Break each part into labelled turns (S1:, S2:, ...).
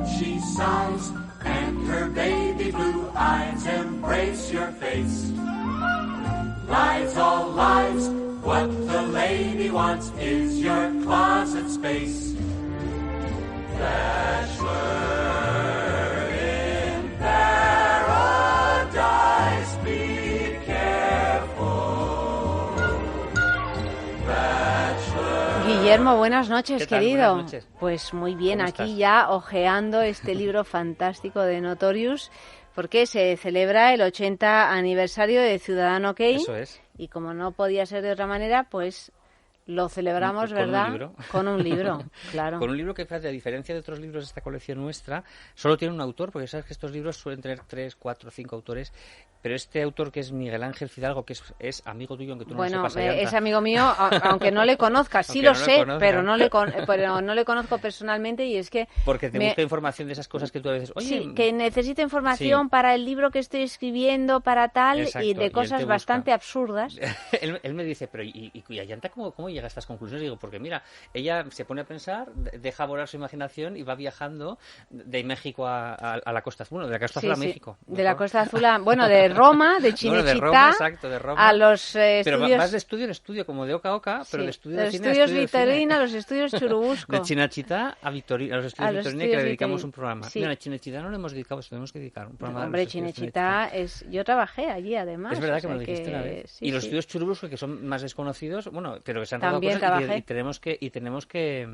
S1: she sighs, and her baby blue eyes embrace your face. Lives, all lives, what the lady wants is your closet space. Bachelor in paradise, be careful. Bachelor.
S2: Guillermo, buenas noches,
S3: ¿Qué tal?
S2: querido.
S3: Buenas noches.
S2: Pues muy bien,
S3: ¿Cómo
S2: aquí
S3: estás?
S2: ya hojeando este libro fantástico de Notorious, porque se celebra el 80 aniversario de Ciudadano Kane.
S3: Eso es.
S2: Y como no podía ser de otra manera, pues lo celebramos,
S3: Con un
S2: ¿verdad?
S3: libro.
S2: Con un libro, claro.
S3: Con un libro que, fíjate, a diferencia de otros libros de esta colección nuestra, solo tiene un autor, porque sabes que estos libros suelen tener 3, 4, 5 autores, pero este autor, que es Miguel Ángel Fidalgo, que es amigo tuyo, aunque tú no
S2: Bueno,
S3: lo sepas, Ayanta.
S2: es amigo mío, aunque no le conozca, sí
S3: Aunque
S2: lo
S3: no le
S2: sé,
S3: conozca.
S2: pero no le conozco personalmente, y es que
S3: Porque te busca información de esas cosas que tú a veces... Oye,
S2: sí, que necesito información
S3: sí.
S2: para el libro que estoy escribiendo, para tal,
S3: Exacto,
S2: y
S3: y
S2: de
S3: él
S2: cosas
S3: te
S2: bastante
S3: busca.
S2: absurdas.
S3: él me dice, pero ¿y Ayanta cómo llega a estas conclusiones? Digo, porque mira, ella se pone a pensar, deja volar su imaginación y va viajando de México a la Costa Azul, bueno, de la Costa Azul a México.
S2: De la Costa Azul a, bueno, de Roma, de Cinecittà,
S3: Bueno, de Roma, exacto, de Roma.
S2: a los
S3: Pero
S2: estudios...
S3: vas de estudio en estudio, como de oca a oca, pero
S2: sí,
S3: de estudio
S2: de
S3: de cine a
S2: estudios
S3: estudio de cine.
S2: Victorina, a los estudios Churubusco.
S3: De Cinecittà a los estudios
S2: A los
S3: Victorina, que le
S2: estudios
S3: dedicamos
S2: Victorina,
S3: un programa.
S2: sí.
S3: Mira, a Cinecittà no le hemos dedicado, tenemos que dedicar un programa.
S2: Hombre,
S3: a los estudios
S2: Cinecittà es... Yo trabajé allí, además.
S3: Es verdad
S2: o
S3: que me lo
S2: sea
S3: dijiste una vez.
S2: sí,
S3: Y los
S2: sí.
S3: estudios Churubusco, que son más desconocidos, bueno, pero que se han dado
S2: También
S3: cosas
S2: trabajé.
S3: y tenemos que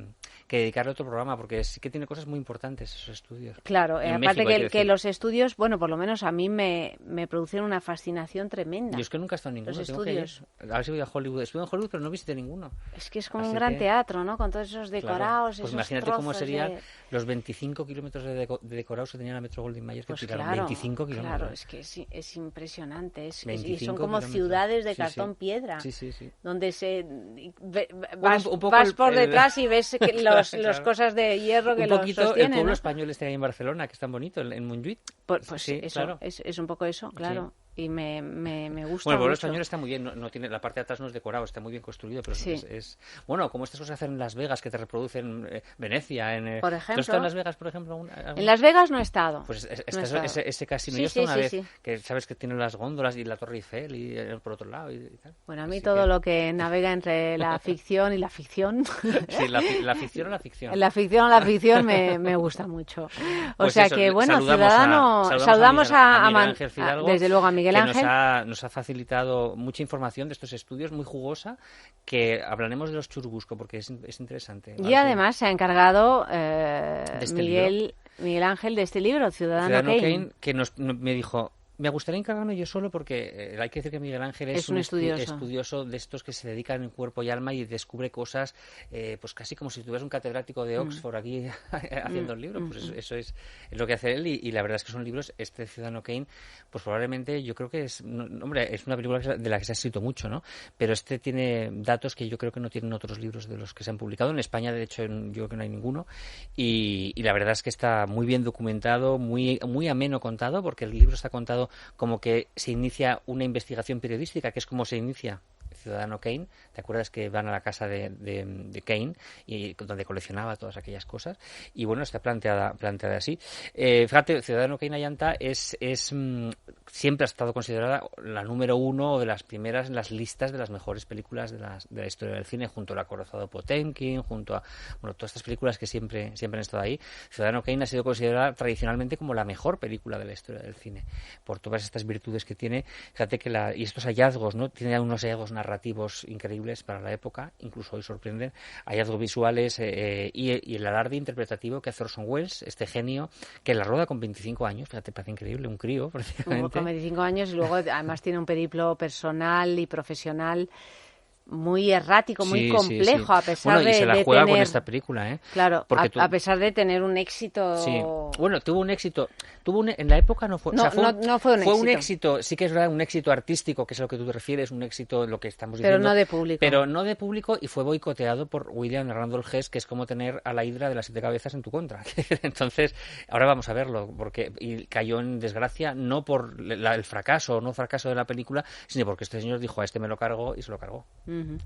S3: dedicarle otro programa, porque sí que tiene cosas muy importantes esos estudios.
S2: Claro,
S3: En
S2: aparte
S3: México, hay
S2: que
S3: decir.
S2: los estudios, bueno, por lo menos a mí me producen una fascinación tremenda.
S3: Yo es que nunca he estado en ninguno.
S2: Los
S3: tengo que ir.
S2: estudios.
S3: A ver si voy a Hollywood. Estuve en Hollywood, pero no visité ninguno.
S2: Es que es como
S3: Así
S2: un gran
S3: que-
S2: teatro, ¿no? Con todos esos
S3: Claro.
S2: decorados,
S3: Pues
S2: esos
S3: imagínate cómo
S2: trozos
S3: serían
S2: de...
S3: los 25 kilómetros de decorados que tenía la Metro Goldwyn Mayer, que
S2: Pues
S3: tiraron.
S2: claro,
S3: 25 kilómetros.
S2: claro, es que es impresionante. Y
S3: 25
S2: son como
S3: kilómetros.
S2: ciudades de
S3: Sí, sí.
S2: cartón piedra.
S3: Sí, sí, sí.
S2: Donde
S3: Bueno, un poco
S2: vas
S3: el-
S2: por
S3: el-
S2: detrás y ves que los
S3: Claro.
S2: cosas de hierro que
S3: Un
S2: los
S3: poquito el
S2: sostienen,
S3: pueblo
S2: ¿no?
S3: español este ahí en Barcelona, que es tan bonito, en Montjuïc.
S2: Pues
S3: sí,
S2: eso,
S3: claro.
S2: es un poco eso, claro. Y me gusta
S3: Bueno, el pueblo
S2: mucho.
S3: español está muy bien, no tiene, la parte de atrás no es decorado, está muy bien construido, pero
S2: Sí.
S3: bueno, como estas cosas se hacen en Las Vegas, que te reproducen Venecia,
S2: Por
S3: ¿tú
S2: ejemplo.
S3: estás en Las Vegas, por ejemplo?
S2: En Las Vegas no he estado.
S3: Pues
S2: No he
S3: está
S2: estado.
S3: ese casino.
S2: Sí,
S3: Yo estuve
S2: sí,
S3: una
S2: sí,
S3: vez,
S2: sí.
S3: que sabes que tiene las góndolas y la Torre Eiffel y por otro lado y tal.
S2: Bueno, a mí
S3: Así
S2: todo
S3: que-
S2: lo que navega entre la ficción y la ficción...
S3: Sí, la ficción o la ficción.
S2: La ficción o la ficción me gusta mucho. O
S3: Pues
S2: sea
S3: eso,
S2: que, bueno,
S3: saludamos
S2: saludamos a
S3: Miguel Ángel Fidalgo,
S2: desde luego a Miguel
S3: que
S2: Ángel.
S3: nos ha facilitado mucha información de estos estudios, muy jugosa, que hablaremos de los Churubusco, porque es interesante.
S2: Y además se ha encargado
S3: este
S2: Miguel Ángel de este libro, Ciudadano Kane.
S3: que me dijo... Me gustaría encargarme yo solo porque hay que decir que Miguel Ángel
S2: Es un estudioso.
S3: estudioso de estos que se dedican en cuerpo y alma y descubre cosas, pues casi como si tuvieras un catedrático de Oxford aquí haciendo el libro. Pues eso es lo que hace él y la verdad es que son libros, este Ciudadano Kane, pues probablemente yo creo que es una película de la que se ha escrito mucho, ¿no? Pero este tiene datos que yo creo que no tienen otros libros de los que se han publicado. En España, de hecho, yo creo que no hay ninguno. Y la verdad es que está muy bien documentado, muy ameno contado, porque el libro está contado como que se inicia una investigación periodística, que es como se inicia Ciudadano Kane. ¿Te acuerdas que van a la casa de Kane y donde coleccionaba todas aquellas cosas? Y bueno, está planteada así. Fíjate, Ciudadano Kane, Ayanta, siempre ha estado considerada la número 1 de las primeras en las listas de las mejores películas de la historia del cine, junto al acorazado Potemkin, junto a todas estas películas que siempre han estado ahí. Ciudadano Kane ha sido considerada tradicionalmente como la mejor película de la historia del cine, por todas estas virtudes que tiene. Fíjate que y estos hallazgos, ¿no? Tiene unos hallazgos narrativos increíbles para la época, incluso hoy sorprenden, hallazgos visuales y el alarde interpretativo que hace Orson Welles, este genio, que la roda con 25 años, fíjate, parece increíble, un crío prácticamente.
S2: Con 25 años y luego además tiene un periplo personal y profesional muy errático, muy complejo, a pesar
S3: bueno, y se la
S2: de
S3: juega
S2: tener...
S3: con esta película, ¿eh?
S2: Claro,
S3: Porque
S2: a pesar de tener un éxito...
S3: Sí. Bueno, tuvo un éxito. En la época no fue...
S2: No,
S3: o sea,
S2: no fue un éxito.
S3: Fue un éxito, sí que es verdad, un éxito artístico, que es a lo que tú te refieres, un éxito lo que estamos diciendo.
S2: Pero no de público.
S3: Pero no de público, y fue boicoteado por William Randolph Hearst, que es como tener a la hidra de las 7 cabezas en tu contra. Entonces, ahora vamos a verlo, y cayó en desgracia no por el fracaso o no fracaso de la película, sino porque este señor dijo, a este me lo cargo, y se lo cargó.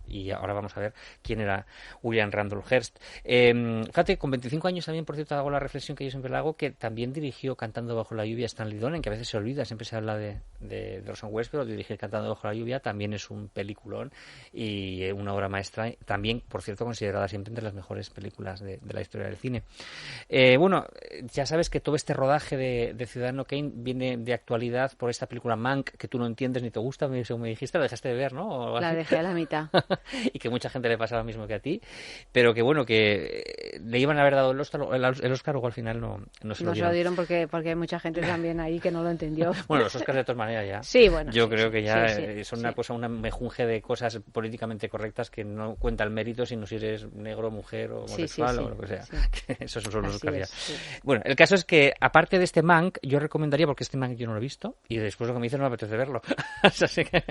S3: Y ahora vamos a ver quién era William Randolph Hearst. Fíjate, con 25 años también, por cierto, hago la reflexión que yo siempre la hago, que también dirigió Cantando bajo la lluvia Stanley Donen, que a veces se olvida, siempre se habla de Orson Welles, pero dirigir Cantando bajo la lluvia también es un peliculón y una obra maestra, también, por cierto, considerada siempre entre las mejores películas de la historia del cine. Bueno, ya sabes que todo este rodaje de Ciudadano Kane viene de actualidad por esta película Mank, que tú no entiendes ni te gusta, según me dijiste, la dejaste de ver, ¿no?
S2: La dejé a la mitad.
S3: Y que mucha gente le pasa lo mismo que a ti, pero que bueno, que le iban a haber dado el Oscar, o al final no se lo dieron.
S2: No se lo dieron porque hay mucha gente también ahí que no lo entendió.
S3: Bueno, los Oscars de todas maneras ya.
S2: Sí, bueno.
S3: Yo creo que ya son
S2: sí.
S3: una cosa, una mejunje de cosas políticamente correctas que no cuenta el mérito, sino si eres negro, mujer o homosexual o lo que sea. Que esos son los Oscars ya. Sí. Bueno, el caso es que, aparte de este Mank, yo recomendaría, porque este Mank yo no lo he visto, y después lo que me dices no me apetece verlo. Así que...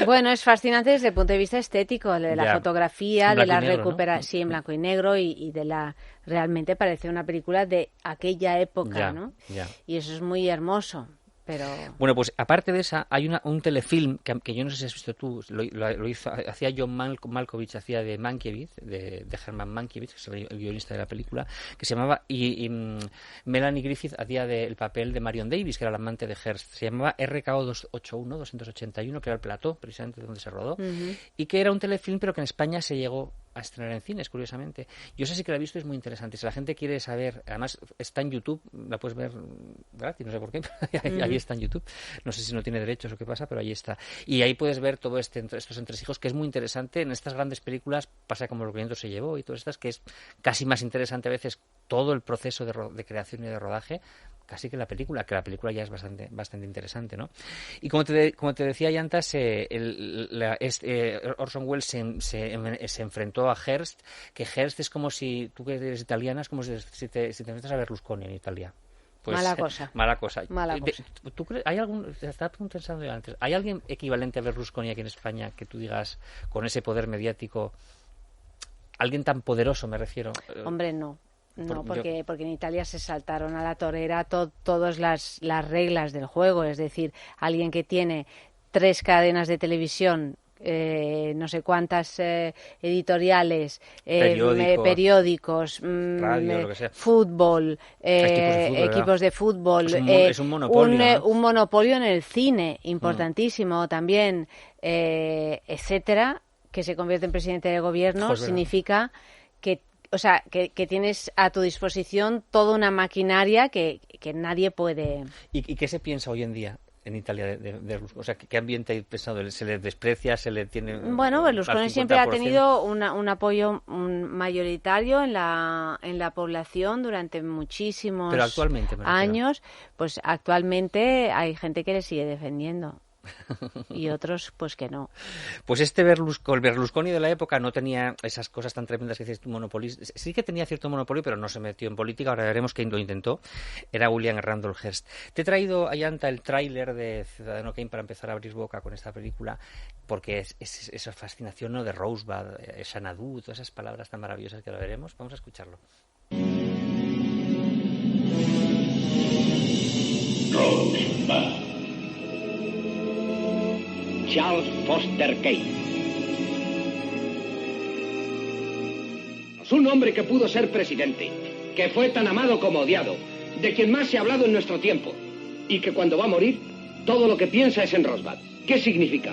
S2: Bueno, es fascinante desde el punto de vista estético, de la fotografía, de la recuperación,
S3: ¿no?
S2: Sí, en blanco y negro, y de la... Realmente parece una película de aquella época, ¿no? Y eso es muy hermoso. Pero...
S3: Bueno, pues aparte de esa, hay un telefilm que yo no sé si has visto tú, lo hizo, hacía John Malkovich, hacía de Mankiewicz, de Herman Mankiewicz, que es el guionista de la película, que se llamaba, y Melanie Griffith hacía el papel de Marion Davis, que era la amante de Hearst. Se llamaba RKO 281, que era el plató, precisamente donde se rodó, y que era un telefilm, pero que en España se llegó a estrenar en cines, curiosamente. Yo sé si que la he visto, es muy interesante. Si la gente quiere saber, además está en YouTube, la puedes ver gratis, no sé por qué, ahí está en YouTube. No sé si no tiene derechos o qué pasa, pero ahí está. Y ahí puedes ver todo estos entresijos, que es muy interesante. En estas grandes películas pasa como Los vientos se llevó y todas estas, que es casi más interesante a veces todo el proceso de creación y de rodaje, casi que la película ya es bastante interesante, ¿no? Y como te decía ya antes, Orson Welles se enfrentó a Hearst, que Hearst es como si, tú que eres italiana, es como si te enfrentas a Berlusconi en Italia. Pues, mala cosa. ¿Tú crees, estaba pensando yo antes, ¿hay alguien equivalente a Berlusconi aquí en España que tú digas, con ese poder mediático, alguien tan poderoso, me refiero?
S2: Hombre, no. No, porque en Italia se saltaron a la torera todas las reglas del juego. Es decir, alguien que tiene 3 cadenas de televisión, no sé cuántas editoriales, periódicos,
S3: radio, lo que sea.
S2: Fútbol, equipos de fútbol.
S3: Es un monopolio, ¿no?
S2: Un monopolio en el cine, importantísimo también, etcétera, que se convierte en presidente de gobierno, significa que... O sea, que tienes a tu disposición toda una maquinaria que nadie puede...
S3: ¿Y qué se piensa hoy en día en Italia de Berlusconi? O sea, ¿qué ambiente hay pensado? ¿Se le desprecia? ¿Se le tiene...?
S2: Bueno, Berlusconi siempre ha tenido un apoyo mayoritario en la población durante muchísimos años. Pues actualmente hay gente que le sigue defendiendo. Y otros pues que no.
S3: Pues el Berlusconi de la época no tenía esas cosas tan tremendas que dices tú, monopolio. Sí que tenía cierto monopolio, pero no se metió en política. Ahora veremos quién lo intentó. Era William Randolph Hearst. Te he traído, Ayanta, el tráiler de Ciudadano Kane para empezar a abrir boca con esta película, porque es esa fascinación, ¿no?, de Rosebud, Xanadu, todas esas palabras tan maravillosas que ahora veremos. Vamos a escucharlo.
S4: Rosebud. Charles Foster Kane. Un hombre que pudo ser presidente, que fue tan amado como odiado, de quien más se ha hablado en nuestro tiempo, y que cuando va a morir, todo lo que piensa es en Rosebud. ¿Qué significa?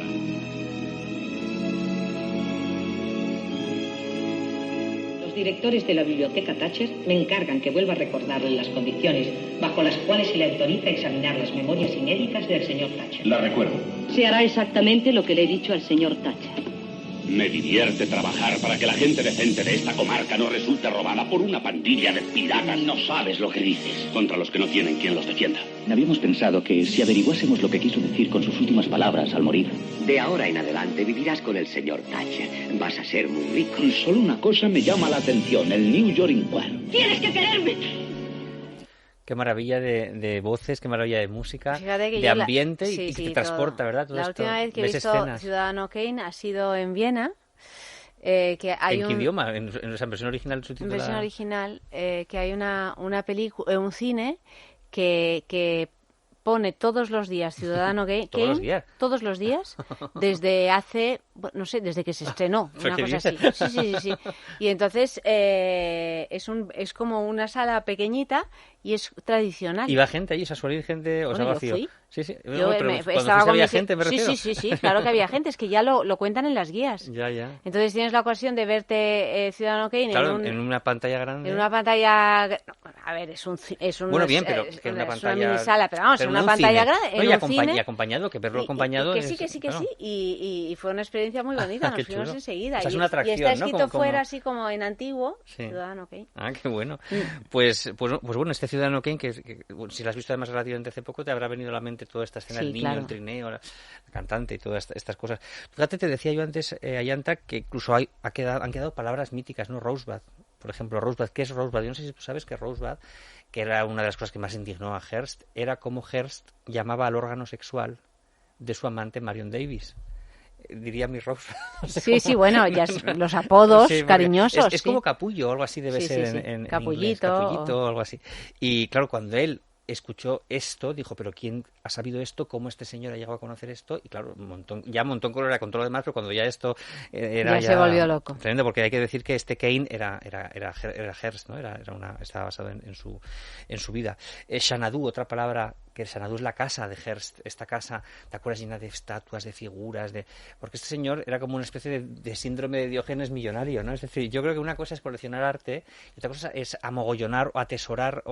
S5: Los directores de la biblioteca Thatcher me encargan que vuelva a recordarle las condiciones bajo las cuales se le autoriza examinar las memorias inéditas del señor Thatcher.
S4: La recuerdo.
S6: Se hará exactamente lo que le he dicho al señor Thatcher.
S4: Me divierte trabajar para que la gente decente de esta comarca no resulte robada por una pandilla de piratas. No sabes lo que dices. Contra los que no tienen quien los defienda.
S7: Habíamos pensado que si averiguásemos lo que quiso decir con sus últimas palabras al morir.
S8: De ahora en adelante vivirás con el señor Thatcher. Vas a ser muy rico.
S7: Solo una cosa me llama la atención, el New York Inquirer.
S6: ¡Tienes que quererme!
S3: Qué maravilla de voces, qué maravilla de música, de ambiente y que te transporta, ¿verdad? Todo
S2: la última vez que he visto escenas. Ciudadano Kane ha sido en Viena. Que hay
S3: ¿En qué idioma? ¿En esa versión original?
S2: En versión original, que hay una película, un cine que pone todos los días Ciudadano Kane.
S3: ¿Todos los días?
S2: Todos los días, desde hace no sé, desde que se estrenó, una cosa así. Sí. Y entonces es como una sala pequeñita y es tradicional.
S3: ¿Iba gente allí? ¿Se suele ir gente? ¿O sea, vacío?
S2: Fui.
S3: Sí.
S2: Yo
S3: estaba había gente, me refiero.
S2: Sí, claro que había gente. Es que ya lo cuentan en las guías.
S3: Ya.
S2: Entonces tienes la ocasión de verte Ciudadano Kane
S3: en una pantalla grande.
S2: En una pantalla... A ver, es un
S3: bueno, bien, pero que en una pantalla...
S2: Es una minisala, pero vamos, en una pantalla grande,
S3: y acompañado, que verlo acompañado...
S2: Que sí. Y fue una experiencia muy bonita. Nos fuimos enseguida.
S3: O sea, es una atracción,
S2: y está escrito
S3: ¿no?
S2: fuera así como en antiguo, Ciudadano Kane.
S3: Qué bueno. Pues bueno, este Ciudadano Kane, que si lo has visto además relativamente hace poco, te habrá venido a la mente toda esta escena del niño, el trineo, la cantante y todas estas cosas. Fíjate, te decía yo antes, Ayanta, que incluso han quedado palabras míticas, ¿no? Rosebud, por ejemplo, Rosebud. ¿Qué es Rosebud? Yo no sé si tú sabes que Rosebud, que era una de las cosas que más indignó a Hearst, era como Hearst llamaba al órgano sexual de su amante Marion Davies. Diría mi Rose.
S2: Sí, bueno, ya los apodos cariñosos.
S3: Es como capullo o algo así debe ser en
S2: capullito.
S3: Inglés, capullito o algo así. Y claro, cuando él escuchó esto, dijo, pero ¿quién ha sabido esto? ¿Cómo este señor ha llegado a conocer esto? Y claro, montón color con todo lo demás, pero cuando ya esto era
S2: ya se volvió loco.
S3: Tremendo, porque hay que decir que este Kane era Hearst, ¿no? Estaba basado en su vida. Xanadu, otra palabra, que Xanadu es la casa de Hearst, esta casa, ¿te acuerdas? Llena de estatuas, de figuras, porque este señor era como una especie de síndrome de Diógenes millonario, ¿no? Es decir, yo creo que una cosa es coleccionar arte y otra cosa es amogollonar o atesorar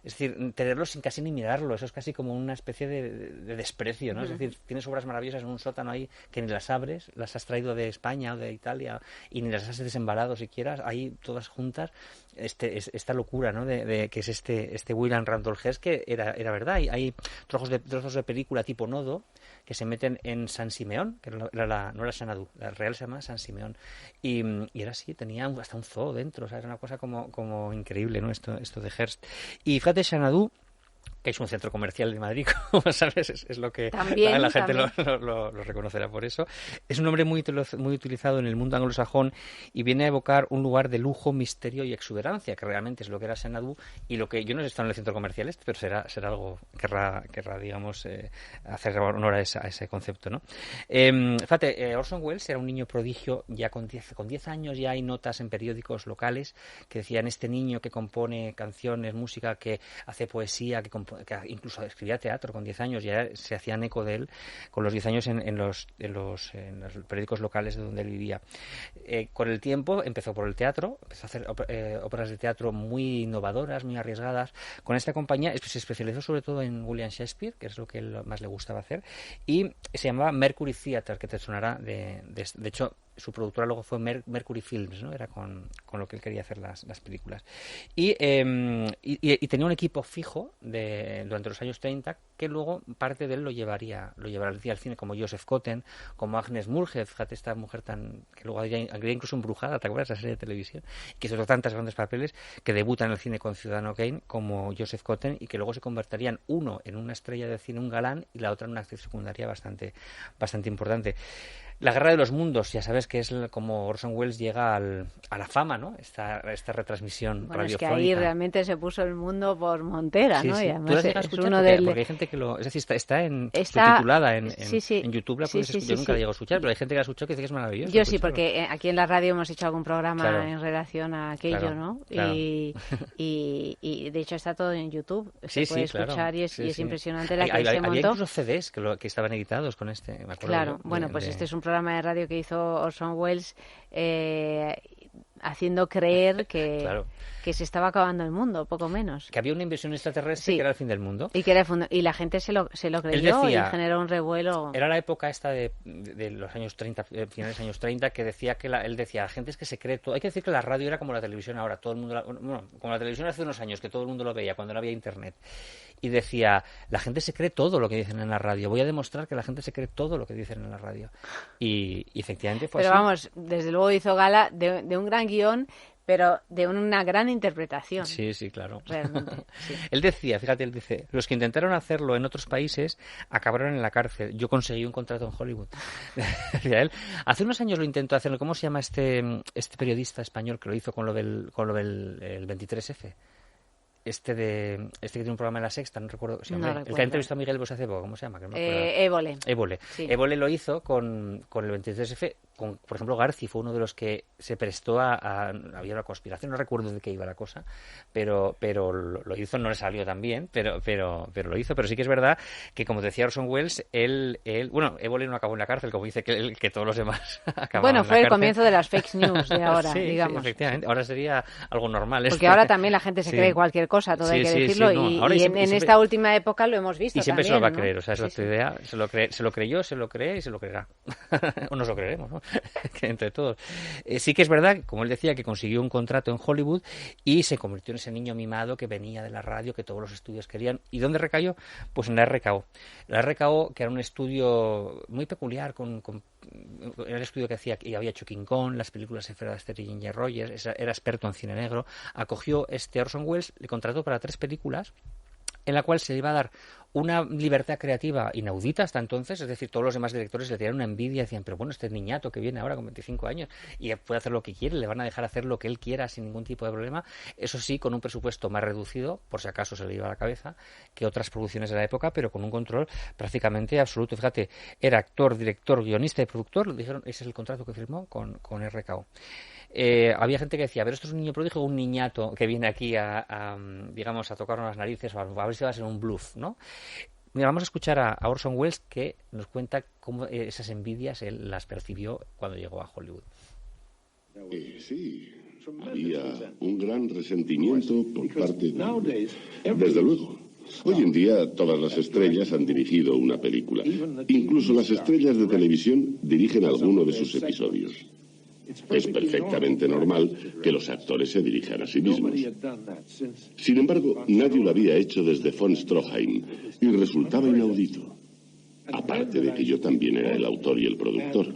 S3: es decir, tenerlo sin casi ni mirarlo. Eso es casi como una especie de desprecio, ¿no? Es decir, tienes obras maravillosas en un sótano ahí que ni las abres, las has traído de España o de Italia y ni las has desembalado siquiera, ahí todas juntas. Esta locura, ¿no? De que es este William Randolph Hearst, que era verdad. Hay trozos de película tipo Nodo que se meten en San Simeón, que no era Xanadu, la real se llama San Simeón, y era así, tenía hasta un zoo dentro, o sea, era una cosa como increíble, ¿no? Esto de Hearst. Y fíjate, Xanadu, que es un centro comercial de Madrid, como sabes, es lo que la gente lo reconocerá por eso. Es un nombre muy utilizado en el mundo anglosajón y viene a evocar un lugar de lujo, misterio y exuberancia, que realmente es lo que era Xanadu, y lo que yo no sé si está en el centro comercial pero será algo, querrá digamos, hacer honor a ese concepto, ¿no? Fíjate, Orson Welles era un niño prodigio, ya con 10 años ya hay notas en periódicos locales que decían este niño que compone canciones, música, que hace poesía, que incluso escribía teatro con 10 años, ya se hacían eco de él con los 10 años en los periódicos locales de donde él vivía. Con el tiempo empezó por el teatro, empezó a hacer óperas de teatro muy innovadoras, muy arriesgadas. Con esta compañía se especializó sobre todo en William Shakespeare, que es lo que él más le gustaba hacer, y se llamaba Mercury Theatre, que te sonará de hecho su productora luego fue Mercury Films, ¿no? Era con lo que él quería hacer las películas. Y tenía un equipo fijo durante los años 30 que luego parte de él lo llevaría al cine, como Joseph Cotten, como Agnes Moorehead, fíjate, esta mujer que luego había incluso embrujada, ¿te acuerdas? La serie de televisión, que hizo tantos grandes papeles, que debuta en el cine con Ciudadano Kane, como Joseph Cotten, y que luego se convertirían uno en una estrella de cine, un galán, y la otra en una actriz secundaria bastante importante. La Guerra de los Mundos, ya sabes que es como Orson Welles llega a la fama, ¿no? Esta retransmisión radiofónica.
S2: Es que ahí realmente se puso el mundo por montera, ¿no?
S3: Sí.
S2: Y además
S3: ¿Tú es uno porque hay gente que es decir, está subtitulada en YouTube, la puedes escuchar, yo nunca la llego a escuchar, pero hay gente que la ha escuchado que dice que es maravilloso.
S2: Yo sí, porque aquí en la radio hemos hecho algún programa en relación a aquello, ¿no?
S3: Claro.
S2: Y de hecho está todo en YouTube, se puede escuchar y es impresionante la que se montó.
S3: Había incluso CDs que estaban editados con este, me acuerdo.
S2: Claro, pues este es un programa de radio que hizo Orson Welles haciendo creer que se estaba acabando el mundo, poco menos.
S3: Que había una invasión extraterrestre que era el fin del mundo.
S2: Y la gente se lo creyó, decía, y generó un revuelo.
S3: Era la época esta de los años 30, finales de los años 30, que decía él decía, la gente es que se cree todo. Hay que decir que la radio era como la televisión ahora, todo el mundo, como la televisión hace unos años, que todo el mundo lo veía cuando no había internet. Y decía, la gente se cree todo lo que dicen en la radio. Voy a demostrar que la gente se cree todo lo que dicen en la radio. Y efectivamente fue así.
S2: Pero vamos, desde luego hizo gala de un gran guión, pero de una gran interpretación.
S3: Sí, claro.
S2: Realmente, sí.
S3: Él dice, los que intentaron hacerlo en otros países acabaron en la cárcel. Yo conseguí un contrato en Hollywood. Decía él. Hace unos años lo intentó hacerlo. ¿Cómo se llama este periodista español que lo hizo con lo del 23F? que tiene un programa en La Sexta, no recuerdo, el que ha entrevistado a Miguel Bosé hace poco, ¿cómo se llama?
S2: Évole. Sí.
S3: Évole lo hizo con el 23F, por ejemplo, Garci fue uno de los que se prestó había una conspiración, no recuerdo de qué iba la cosa, pero lo hizo, no le salió tan bien, pero lo hizo. Pero sí que es verdad que, como decía Orson Welles, Évole no acabó en la cárcel, como dice que todos los demás acabaron en la cárcel.
S2: Fue el comienzo de las fake news de ahora,
S3: sí,
S2: digamos.
S3: Sí, efectivamente, ahora sería algo normal.
S2: Porque ahora también la gente se cree cualquier cosa, todo hay que decirlo, y en esta última época lo hemos visto.
S3: Y siempre
S2: también,
S3: se lo va a
S2: ¿no?
S3: creer, o sea, esa es tu idea, se lo creyó, se lo cree y se lo creerá. O nos lo creeremos, ¿no? Que entre todos. Sí que es verdad, como él decía, que consiguió un contrato en Hollywood y se convirtió en ese niño mimado que venía de la radio, que todos los estudios querían. ¿Y dónde recayó? Pues en la RKO. La RKO, que era un estudio muy peculiar, era el estudio que había hecho King Kong, las películas de Fred Astaire y Ginger Rogers, era experto en cine negro, acogió Orson Welles, le contrató para 3 películas, en la cual se le iba a dar una libertad creativa inaudita hasta entonces, es decir, todos los demás directores le tenían una envidia, decían, pero bueno, este niñato que viene ahora con 25 años y puede hacer lo que quiere, le van a dejar hacer lo que él quiera sin ningún tipo de problema, eso sí, con un presupuesto más reducido, por si acaso se le iba a la cabeza, que otras producciones de la época, pero con un control prácticamente absoluto. Fíjate, era actor, director, guionista y productor, lo dijeron, ese es el contrato que firmó con RKO. Había gente que decía, a ver, esto es un niño prodigio, un niñato que viene aquí a tocarnos las narices, o a ver si va a ser un bluff, ¿no? Mira, vamos a escuchar a Orson Welles, que nos cuenta cómo esas envidias él las percibió cuando llegó a Hollywood.
S9: Sí, había un gran resentimiento por parte de... Desde luego. Hoy en día todas las estrellas han dirigido una película. Incluso las estrellas de televisión dirigen alguno de sus episodios. Es perfectamente normal que los actores se dirijan a sí mismos. Sin embargo, nadie lo había hecho desde von Stroheim y resultaba inaudito. Aparte de que yo también era el autor y el productor.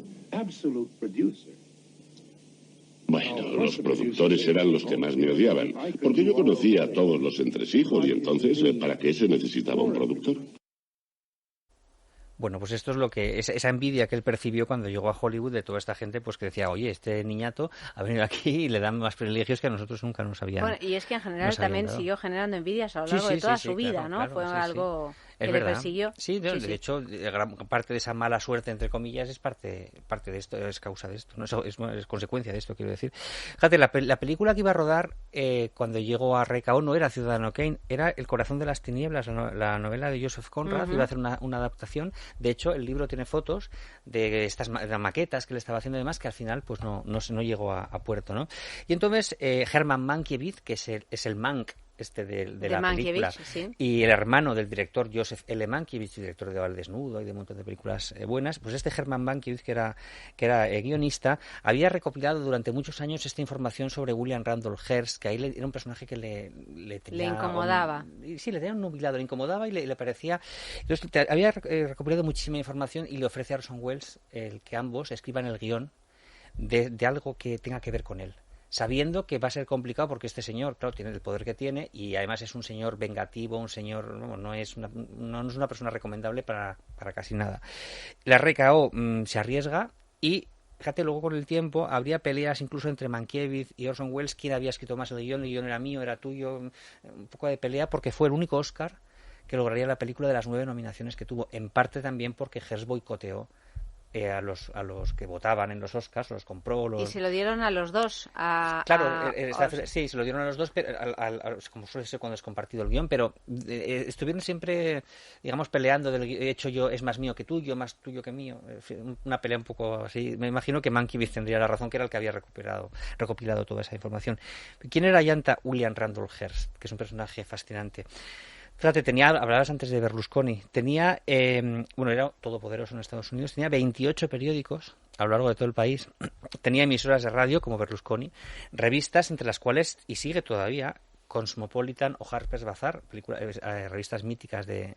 S9: Bueno, los productores eran los que más me odiaban, porque yo conocía a todos los entresijos y entonces, ¿para qué se necesitaba un productor?
S3: Bueno, pues esto es lo que esa envidia que él percibió cuando llegó a Hollywood de toda esta gente, pues que decía, oye, este niñato ha venido aquí y le dan más privilegios que a nosotros nunca nos habían.
S2: Bueno, y es que en general también siguió generando envidias a lo largo de toda su vida, ¿no? Fue algo que le persiguió.
S3: Sí, de hecho, gran parte de esa mala suerte, entre comillas, es parte de esto, es causa de esto, ¿no? Es consecuencia de esto, quiero decir. Fíjate, la película que iba a rodar cuando llegó a RKO no era Ciudadano Kane, era El corazón de las tinieblas, la novela de Joseph Conrad. Iba a hacer una adaptación. De hecho, el libro tiene fotos de estas maquetas que le estaba haciendo y demás, que al final pues no llegó a puerto, ¿no? Y entonces Herman Mankiewicz, que es el Mank de la película, sí, y el hermano del director Joseph L. Mankiewicz, director de Al Desnudo y de un montón de películas buenas, pues Herman Mankiewicz, que era guionista, había recopilado durante muchos años esta información sobre William Randolph Hearst, que ahí era un personaje que le
S2: incomodaba.
S3: Sí, le tenía un nubilado, le incomodaba y le parecía... Entonces, había recopilado muchísima información y le ofrece a Orson Welles el que ambos escriban el guión de algo que tenga que ver con él, sabiendo que va a ser complicado porque este señor, claro, tiene el poder que tiene y además es un señor vengativo, un señor no es una persona recomendable para casi nada. La RKO se arriesga y fíjate, luego con el tiempo habría peleas incluso entre Mankiewicz y Orson Welles, quién había escrito más el guión era mío, era tuyo, un poco de pelea porque fue el único Oscar que lograría la película de las 9 nominaciones que tuvo, en parte también porque Hearst boicoteó a los que votaban en los Oscars, los compró.
S2: Y se lo dieron a los dos.
S3: Sí, se lo dieron a los dos, pero como suele ser cuando es compartido el guión, pero estuvieron siempre, digamos, peleando del hecho yo es más mío que tuyo, más tuyo que mío. Una pelea un poco así. Me imagino que Mankiewicz tendría la razón, que era el que había recopilado toda esa información. ¿Quién era William Randolph Hearst? Que es un personaje fascinante. Fíjate, hablabas antes de Berlusconi, era todopoderoso en Estados Unidos, tenía 28 periódicos a lo largo de todo el país, tenía emisoras de radio como Berlusconi, revistas entre las cuales, y sigue todavía, Cosmopolitan o Harper's Bazaar, revistas míticas de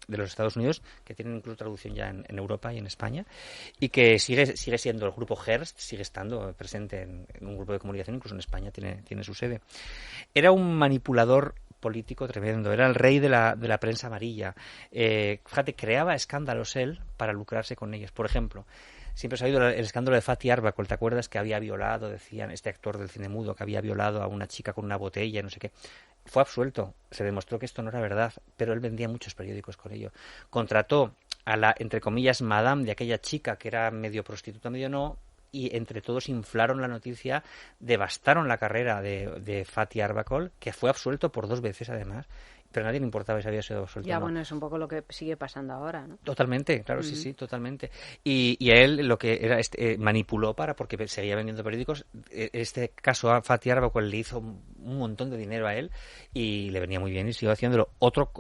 S3: los Estados Unidos, que tienen incluso traducción ya en Europa y en España, y que sigue siendo el grupo Hearst, sigue estando presente en un grupo de comunicación, incluso en España tiene su sede. Era un manipulador político tremendo, era el rey de la prensa amarilla. Fíjate, creaba escándalos él para lucrarse con ellos. Por ejemplo, siempre se ha oído el escándalo de Fatih Arbuckle, ¿te acuerdas? Que había violado, decían, este actor del cine mudo, que había violado a una chica con una botella, no sé qué. Fue absuelto, se demostró que esto no era verdad, pero él vendía muchos periódicos con ello. Contrató a la, entre comillas, madame de aquella chica, que era medio prostituta, medio no, y entre todos inflaron la noticia, devastaron la carrera de Fatih Arbuckle, que fue absuelto por 2 veces además, pero a nadie le importaba si había sido absuelto.
S2: Ya,
S3: o no.
S2: bueno, es un poco lo que sigue pasando ahora, ¿no?
S3: Totalmente, claro, sí, totalmente. Y a él lo que era manipuló porque seguía vendiendo periódicos. Este caso a Fatih Arbuckle le hizo un montón de dinero a él y le venía muy bien y siguió haciéndolo. Otro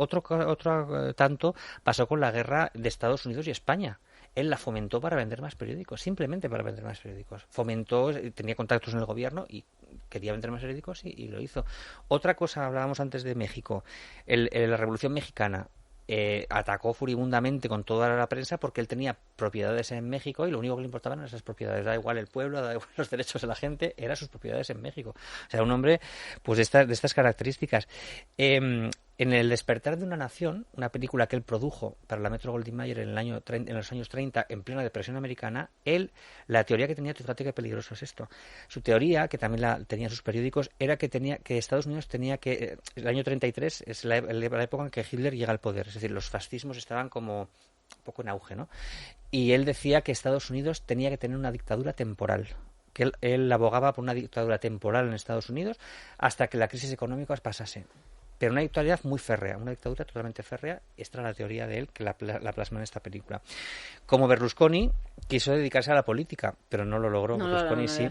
S3: tanto pasó con la guerra de Estados Unidos y España. Él la fomentó para vender más periódicos, simplemente para vender más periódicos. Fomentó, tenía contactos en el gobierno y quería vender más periódicos y lo hizo. Otra cosa, hablábamos antes de México, la Revolución Mexicana. Atacó furibundamente con toda la prensa porque él tenía propiedades en México y lo único que le importaban eran esas propiedades. Da igual el pueblo, da igual los derechos de la gente, eran sus propiedades en México. O sea, un hombre pues de estas características. En El despertar de una nación, una película que él produjo para la Metro-Goldwyn-Mayer en los años 30, en plena depresión americana, la teoría que tenía, fíjate qué peligroso es esto. Su teoría, que también la tenía en sus periódicos, era que Estados Unidos tenía que, el año 33 es la época en que Hitler llega al poder, es decir, los fascismos estaban como un poco en auge, ¿no? Y él decía que Estados Unidos tenía que tener una dictadura temporal, que él abogaba por una dictadura temporal en Estados Unidos hasta que la crisis económica pasase. Pero una dictadura muy férrea, una dictadura totalmente férrea. Esta era la teoría de él, que la plasma en esta película. Como Berlusconi, quiso dedicarse a la política, pero no lo logró. Berlusconi sí.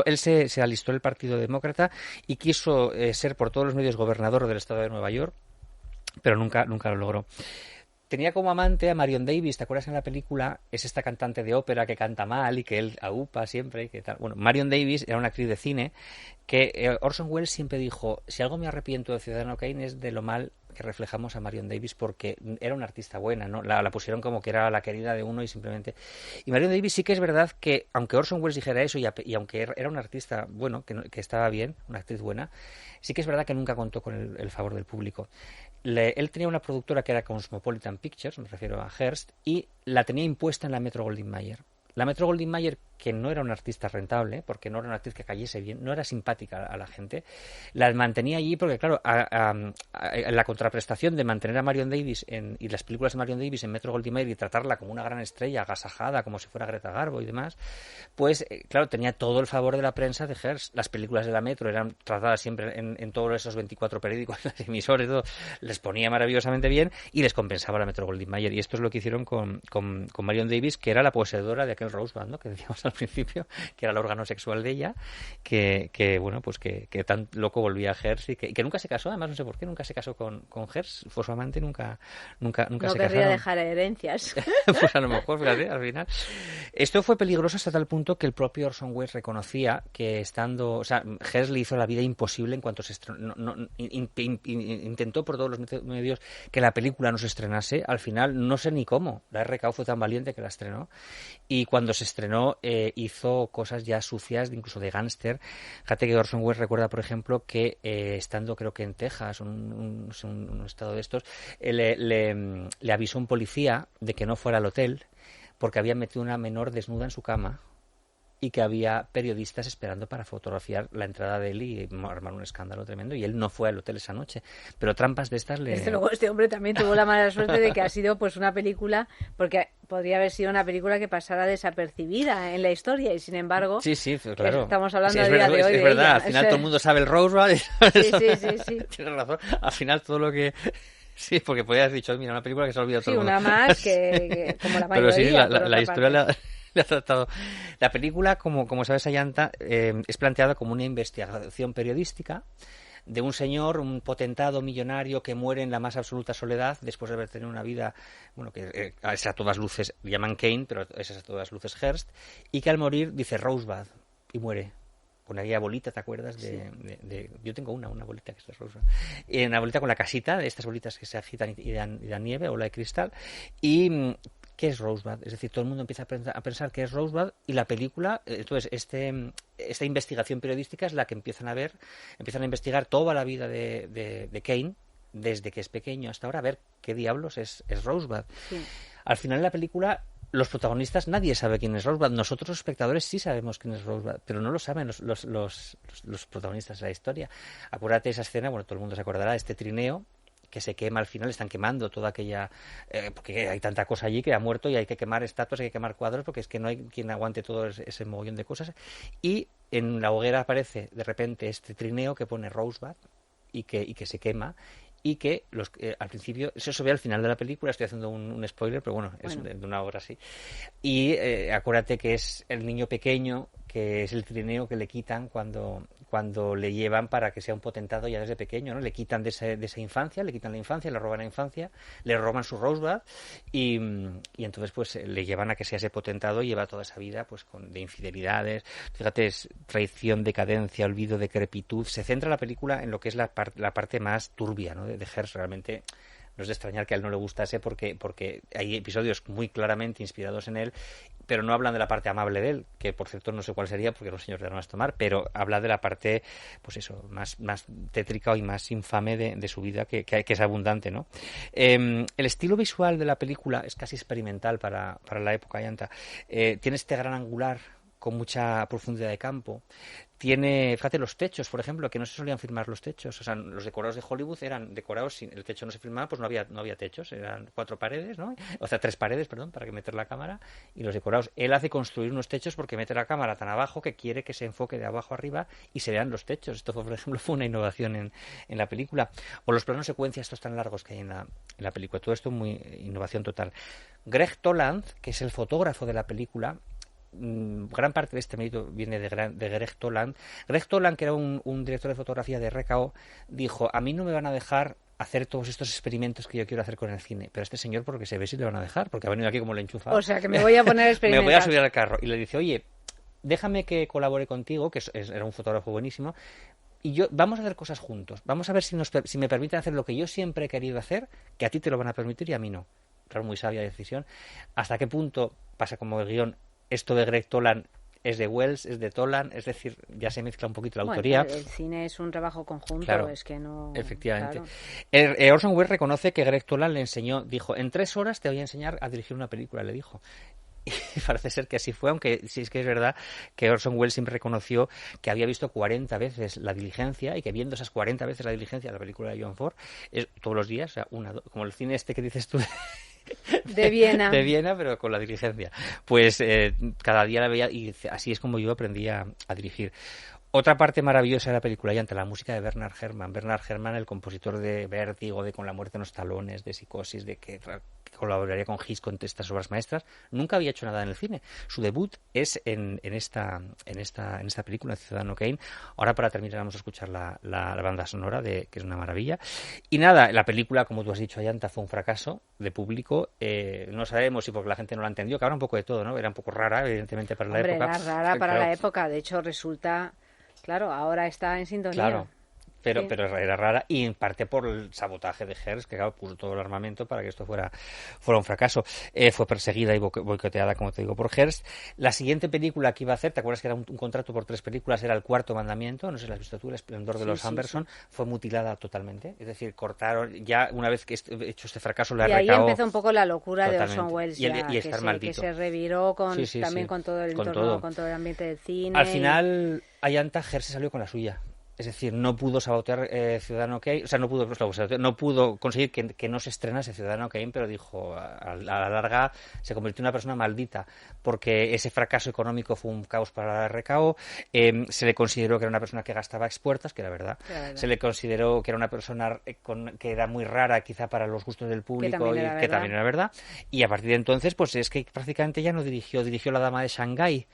S3: Él se alistó en el Partido Demócrata y quiso ser por todos los medios gobernador del estado de Nueva York, pero nunca lo logró. Tenía como amante a Marion Davies, ¿te acuerdas en la película? Es esta cantante de ópera que canta mal y que él aúpa siempre y que tal. Bueno, Marion Davies era una actriz de cine que Orson Welles siempre dijo, si algo me arrepiento de Ciudadano Kane es de lo mal que reflejamos a Marion Davies porque era una artista buena, ¿no? La pusieron como que era la querida de uno y simplemente... Y Marion Davies sí que es verdad que, aunque Orson Welles dijera eso y aunque era un artista bueno, que estaba bien, una actriz buena, sí que es verdad que nunca contó con el favor del público. Él tenía una productora que era Cosmopolitan Pictures, me refiero a Hearst, y la tenía impuesta en la Metro-Goldwyn-Mayer. La Metro-Goldwyn-Mayer, que no era una artista rentable, porque no era una actriz que cayese bien, no era simpática a la gente, la mantenía allí porque, claro, la contraprestación de mantener a Marion Davies y las películas de Marion Davies en Metro-Goldwyn-Mayer y tratarla como una gran estrella, agasajada, como si fuera Greta Garbo y demás, pues, claro, tenía todo el favor de la prensa de Hearst. Las películas de la Metro eran tratadas siempre en todos esos 24 periódicos, las emisoras, todo, les ponía maravillosamente bien y les compensaba la Metro-Goldwyn-Mayer. Y esto es lo que hicieron con Marion Davies, que era la poseedora de aquel Rosebud, ¿no? Que decíamos al principio, que era el órgano sexual de ella, que bueno, pues que tan loco volvía a Hearst y que nunca se casó, además no sé por qué, nunca se casó con Hearst, fue su amante, nunca se casaron.
S2: No querría dejar herencias.
S3: Pues a lo mejor, fíjate, al final. Esto fue peligroso hasta tal punto que el propio Orson Welles reconocía que Hearst le hizo la vida imposible en cuanto se estrenó, intentó por todos los medios que la película no se estrenase, al final no sé ni cómo, la RKO fue tan valiente que la estrenó, y cuando se estrenó hizo cosas ya sucias, incluso de gángster. Fíjate que Orson Welles recuerda, por ejemplo, que estando creo que en Texas, un estado de estos, le avisó un policía de que no fuera al hotel porque había metido una menor desnuda en su cama y que había periodistas esperando para fotografiar la entrada de él y armar un escándalo tremendo, y él no fue al hotel esa noche. Pero trampas de estas
S2: Desde luego este hombre también tuvo la mala suerte de que ha sido pues una película, porque podría haber sido una película que pasara desapercibida en la historia y sin embargo
S3: sí, claro,
S2: estamos hablando
S3: a
S2: día de hoy.
S3: Es
S2: de
S3: verdad,
S2: ella.
S3: al final todo el mundo sabe el Rosebud.
S2: Sí.
S3: Tienes razón, al final todo lo que... Sí, porque podías haber dicho, mira, una película que se ha olvidado todo el mundo.
S2: Sí, una más que como la mayoría.
S3: Pero sí, la historia le ha tratado. La película, como sabes, Ayanta, es planteada como una investigación periodística de un señor, un potentado millonario que muere en la más absoluta soledad después de haber tenido una vida, bueno, que es a todas luces, llaman Kane, pero es a todas luces Hearst, y que al morir dice Rosebud y muere. Con aquella bolita, ¿te acuerdas?
S2: Sí.
S3: Yo tengo una bolita que es de Rosebud. Una bolita con la casita, de estas bolitas que se agitan y dan nieve, o la de cristal. Y ¿qué es Rosebud? Es decir, todo el mundo empieza a pensar que es Rosebud y la película, entonces esta investigación periodística es la que empiezan a investigar toda la vida de Kane, desde que es pequeño hasta ahora, a ver qué diablos es Rosebud.
S2: Sí.
S3: Al final la película los protagonistas, nadie sabe quién es Rosebud. Nosotros los espectadores sí sabemos quién es Rosebud, pero no lo saben los protagonistas de la historia. Acuérdate de esa escena, bueno, todo el mundo se acordará de este trineo que se quema al final, están quemando toda aquella... porque hay tanta cosa allí que ha muerto y hay que quemar estatuas, hay que quemar cuadros, porque es que no hay quien aguante todo ese mogollón de cosas. Y en la hoguera aparece de repente este trineo que pone Rosebud y que se quema, y que al principio, eso se ve al final de la película, estoy haciendo un spoiler, pero bueno, es de una hora así. Y acuérdate que es el niño pequeño, que es el trineo que le quitan cuando le llevan para que sea un potentado ya desde pequeño, ¿no? Le quitan de esa infancia, le quitan la infancia, le roban la infancia, le roban su Rosebud y entonces pues le llevan a que sea ese potentado y lleva toda esa vida pues de infidelidades. Fíjate, es traición, decadencia, olvido, decrepitud. Se centra la película en lo que es la parte más turbia, ¿no? de Hearst. Realmente no es de extrañar que a él no le gustase porque hay episodios muy claramente inspirados en él, pero no hablan de la parte amable de él, que por cierto no sé cuál sería porque los señores de armas tomar, pero habla de la parte, pues eso, más tétrica y más infame de su vida, que es abundante, ¿no? El estilo visual de la película es casi experimental para la época llanta. Tiene este gran angular con mucha profundidad de campo. Tiene, fíjate, los techos, por ejemplo, que no se solían filmar los techos. O sea, los decorados de Hollywood eran decorados, sin el techo no se filmaba, pues no había techos, eran 4 paredes, ¿no? O sea, 3 paredes, perdón, para que meter la cámara, y los decorados. Él hace construir unos techos porque mete la cámara tan abajo que quiere que se enfoque de abajo arriba y se vean los techos. Esto, por ejemplo, fue una innovación en la película. O los planos secuencia, estos tan largos que hay en la película. Todo esto muy innovación total. Greg Toland, que es el fotógrafo de la película, gran parte de este mérito viene de Greg Toland. Greg Toland, que era un director de fotografía de RKO, dijo: a mí no me van a dejar hacer todos estos experimentos que yo quiero hacer con el cine, pero a este señor, porque se ve si le van a dejar, porque ha venido aquí como le enchufa.
S2: O sea, que me voy a poner a experimentar.
S3: Me voy a subir al carro. Y le dice: oye, déjame que colabore contigo, que era un fotógrafo buenísimo, y vamos a hacer cosas juntos. Vamos a ver si me permiten hacer lo que yo siempre he querido hacer, que a ti te lo van a permitir y a mí no. Claro, muy sabia decisión. ¿Hasta qué punto pasa como el guión? Esto de Greg Toland es de Wells, es de Toland, es decir, ya se mezcla un poquito la autoría.
S2: El cine es un trabajo conjunto,
S3: claro,
S2: es que no...
S3: Efectivamente.
S2: Claro.
S3: Orson Welles reconoce que Greg Toland le enseñó, dijo, en 3 horas te voy a enseñar a dirigir una película, le dijo. Y parece ser que así fue, aunque sí es que es verdad que Orson Welles siempre reconoció que había visto 40 veces La Diligencia y que viendo esas 40 veces La Diligencia, la película de John Ford, es todos los días, o sea, como el cine este que dices tú...
S2: De Viena,
S3: pero con La Diligencia. Pues cada día la veía y así es como yo aprendí a dirigir. Otra parte maravillosa de la película, y ante la música de Bernard Herrmann. Bernard Herrmann, el compositor de Vértigo, de Con la muerte en los talones, de Psicosis, de que colaboraría con Hitchcock con estas obras maestras, nunca había hecho nada en el cine. Su debut es en esta película, Ciudadano Kane. Ahora, para terminar, vamos a escuchar la banda sonora, que es una maravilla. Y nada, la película, como tú has dicho, Ayanta, fue un fracaso de público. No sabemos si porque la gente no la entendió, que habrá un poco de todo, ¿no? Era un poco rara, evidentemente, para la época.
S2: Era rara para la época. De hecho, resulta... Claro, ahora está en sintonía.
S3: Claro, pero
S2: sí.
S3: Pero era rara y en parte por el sabotaje de Hearst, que claro, puso todo el armamento para que esto fuera un fracaso. Fue perseguida y boicoteada, como te digo, por Hearst. La siguiente película que iba a hacer, ¿te acuerdas que era un contrato por 3 películas? Era El Cuarto Mandamiento, no sé si la has visto tú, El Esplendor de los Amberson. Sí. Fue mutilada totalmente, es decir, cortaron, ya una vez que hecho este fracaso le ha recao.
S2: Y ahí empezó un poco la locura totalmente. De Orson Welles,
S3: y estar maldito.
S2: Que se reviró también con todo el entorno, con todo el ambiente del cine.
S3: Al final, Ayanta, Hearst se salió con la suya. Es decir, no pudo sabotear Ciudadano Kane, o sea, no pudo conseguir que no se estrenase Ciudadano Kane, pero dijo, a la larga se convirtió en una persona maldita, porque ese fracaso económico fue un caos para la RKO, se le consideró que era una persona que gastaba a expuertas, que era verdad, se le consideró que era una persona que era muy rara quizá para los gustos del público que también era verdad, y a partir de entonces, pues es que prácticamente ya no dirigió La Dama de Shanghái,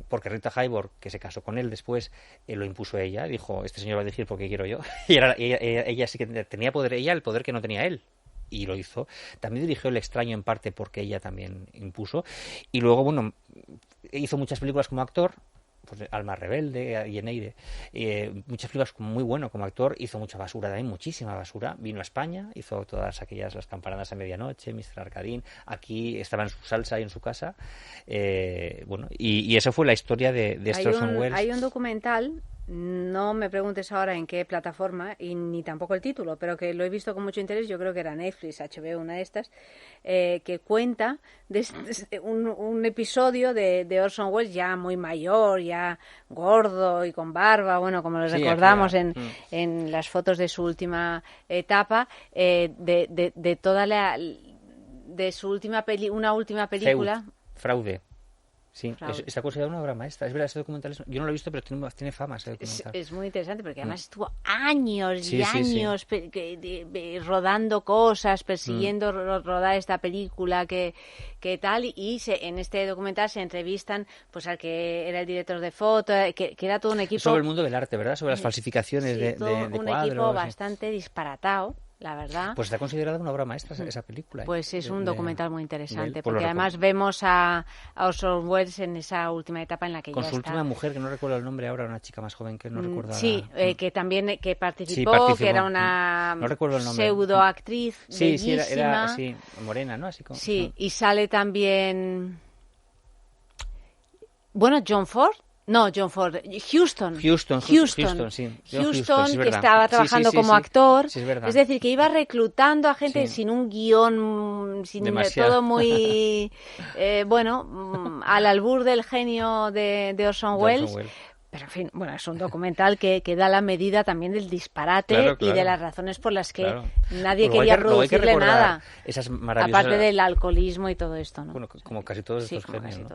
S3: porque Rita Hayworth, que se casó con él después, lo impuso ella. Dijo, este señor va a dirigir porque quiero yo. Y ella sí que tenía poder, el poder que no tenía él. Y lo hizo. También dirigió El Extraño en parte porque ella también impuso. Y luego, bueno, hizo muchas películas como actor. Pues Alma Rebelde y Eneide, muchas películas muy bueno como actor, hizo mucha basura también, muchísima basura, vino a España, hizo todas aquellas, Las campanadas a medianoche, Mr. Arcadín, aquí estaba en su salsa y en su casa, bueno, y eso fue la historia de Orson Welles.
S2: Hay un documental no me preguntes ahora en qué plataforma y ni tampoco el título, pero que lo he visto con mucho interés. Yo creo que era Netflix, HBO, una de estas, que cuenta un episodio de Orson Welles ya muy mayor, ya gordo y con barba, bueno, como lo recordamos en las fotos de su última etapa, de toda de su última una última película.
S3: Fraude. Sí, está considerado una obra maestra. Es verdad, ese documental yo no lo he visto, pero tiene fama ese documental.
S2: Es muy interesante porque además estuvo años y años rodando cosas, persiguiendo rodar esta película que tal, y en este documental se entrevistan pues al que era el director de foto, que era todo un equipo...
S3: Sobre el mundo del arte, ¿verdad? Sobre las falsificaciones de cuadros.
S2: Un equipo bastante disparatado, la verdad.
S3: Pues está considerada una obra maestra esa película.
S2: Pues es un documental muy interesante, porque además vemos a Orson Welles en esa última etapa en la que
S3: con
S2: ya
S3: su
S2: está.
S3: última mujer, que no recuerdo el nombre ahora, una chica más joven que no recuerdo.
S2: Que también participó, que era una pseudoactriz bellísima.
S3: Sí, morena, ¿no? Así como,
S2: sí, y sale también... Bueno, Houston, que estaba trabajando como actor, es decir, que iba reclutando a gente sin un guión, todo muy, al albur del genio de Orson Welles. Pero, en fin, es un documental que da la medida también del disparate y de las razones por las que nadie quería producirle nada.
S3: Esas maravillosas...
S2: Aparte del alcoholismo y todo esto, ¿no?
S3: Bueno, como casi todos estos genios, ¿no?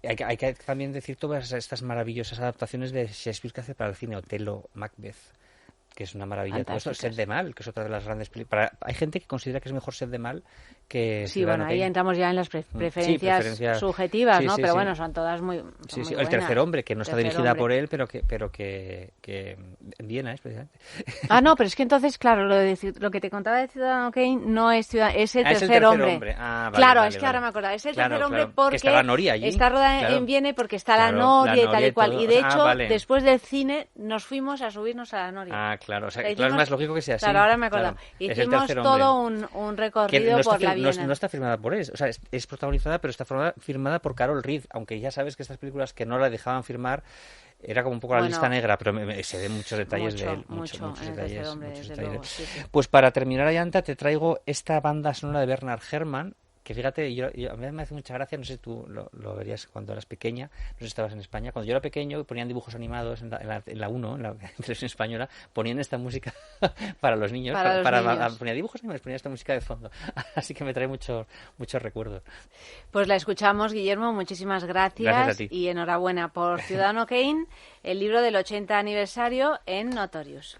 S3: Hay que también decir todas estas maravillosas adaptaciones de Shakespeare que hace para el cine. Otelo, Macbeth, que es una maravilla. Todo esto, Sed de Mal, que es otra de las grandes películas. Hay gente que considera que es mejor Sed de Mal que...
S2: Sí, ahí entramos ya en las preferencias subjetivas, ¿no? Pero bueno, son todas muy buenas.
S3: El Tercer Hombre, que no está dirigida por él, pero que en Viena es precisamente.
S2: No, pero es que entonces, claro, lo que te contaba de Ciudadano Kane no es es el Tercer Hombre. Claro, es que ahora me acordaba. Es el Tercer Hombre porque
S3: está la Noria allí.
S2: Está rodada en Viena porque está la Noria y tal y cual. Y de hecho, después del cine, nos fuimos a subirnos a la Noria.
S3: Claro, o sea, es más lógico que sea así.
S2: Claro, ahora me acuerdo. Hicimos todo un recorrido por la Viena.
S3: No está firmada por él, o sea, es protagonizada, pero está firmada por Carol Reed, aunque ya sabes que estas películas que no la dejaban firmar era como un poco la lista negra, pero se ven muchos detalles de él. Muchos detalles. Pues para terminar, Ayanta, te traigo esta banda sonora de Bernard Herrmann, que fíjate, a mí me hace mucha gracia, no sé si tú lo verías cuando eras pequeña, no sé si estabas en España, cuando yo era pequeño ponían dibujos animados en la 1, en la televisión española, ponían esta música para los niños, ponía dibujos animados, ponía esta música de fondo, así que me trae muchos recuerdos.
S2: Pues la escuchamos, Guillermo, muchísimas gracias y enhorabuena por Ciudadano Kane, el libro del 80 aniversario en Notorious.